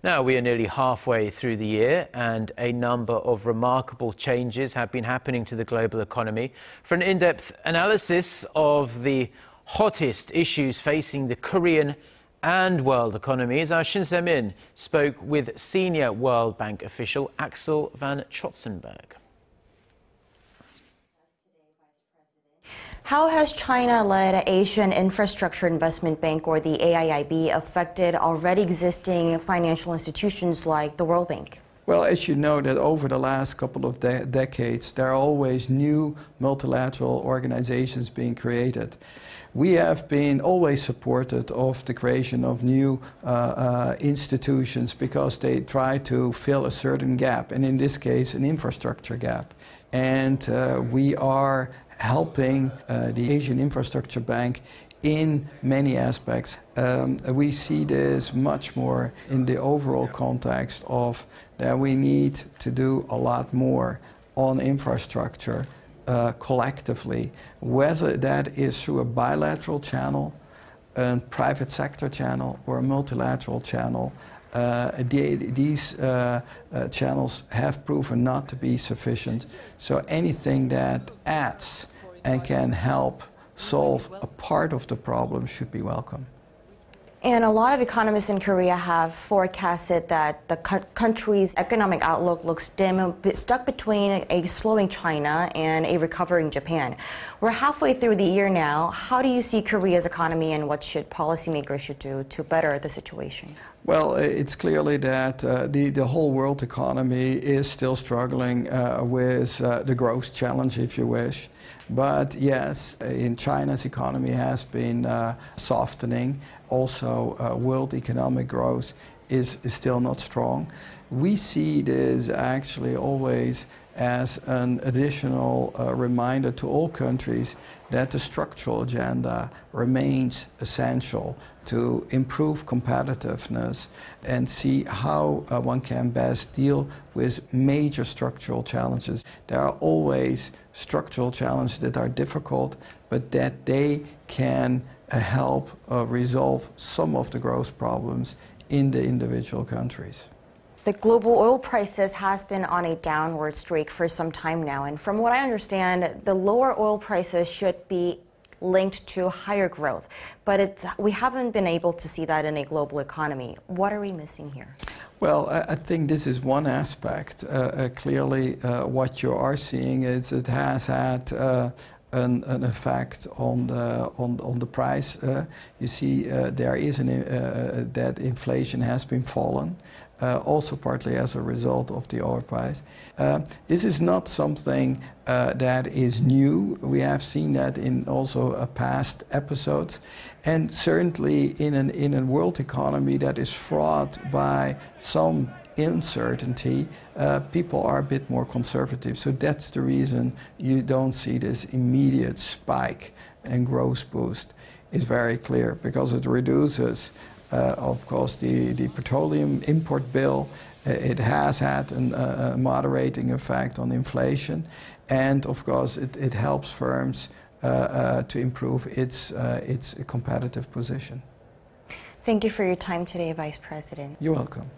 Now, we are nearly halfway through the year and a number of remarkable changes have been happening to the global economy. For an in-depth analysis of the hottest issues facing the Korean and world economies, our Shin Se spoke with senior World Bank official Axel van Trotsenburg. How has China-led Asian Infrastructure Investment Bank, or the AIIB, affected already existing financial institutions like the World Bank? Well, as you know, that over the last couple of decades, there are always new multilateral organizations being created. We have been always supported of the creation of new institutions because they try to fill a certain gap, and in this case, an infrastructure gap. And we are helping the Asian Infrastructure Bank in many aspects. We see this much more in the overall context of that we need to do a lot more on infrastructure collectively, whether that is through a bilateral channel, a private sector channel, or a multilateral channel. These channels have proven not to be sufficient, so anything that adds and can help solve a part of the problem should be welcome. And a lot of economists in Korea have forecasted that the country's economic outlook looks dim, stuck between a slowing China and a recovering Japan. We're halfway through the year now. How do you see Korea's economy, and what should policymakers do to better the situation? Well, it's clearly that the whole world economy is still struggling with the growth challenge, if you wish. But yes, in China's economy has been softening. Also, world economic growth is still not strong. We see this actually always as an additional reminder to all countries that the structural agenda remains essential to improve competitiveness and see how one can best deal with major structural challenges. There are always structural challenges that are difficult, but that they can help resolve some of the growth problems in the individual countries. The global oil prices has been on a downward streak for some time now, and from what I understand, the lower oil prices should be linked to higher growth, but we haven't been able to see that in a global economy. What are we missing here? Well, I think this is one aspect. Clearly, what you are seeing is it has had an effect on the price. You see, there is that inflation has been fallen. Also partly as a result of the oil price. This is not something that is new. We have seen that in also past episodes. And certainly in a world economy that is fraught by some uncertainty, people are a bit more conservative. So that's the reason you don't see this immediate spike and growth boost. It's very clear because it reduces of course, the petroleum import bill. It has had a moderating effect on inflation, and of course it helps firms to improve its competitive position. Thank you for your time today, Vice President. You're welcome.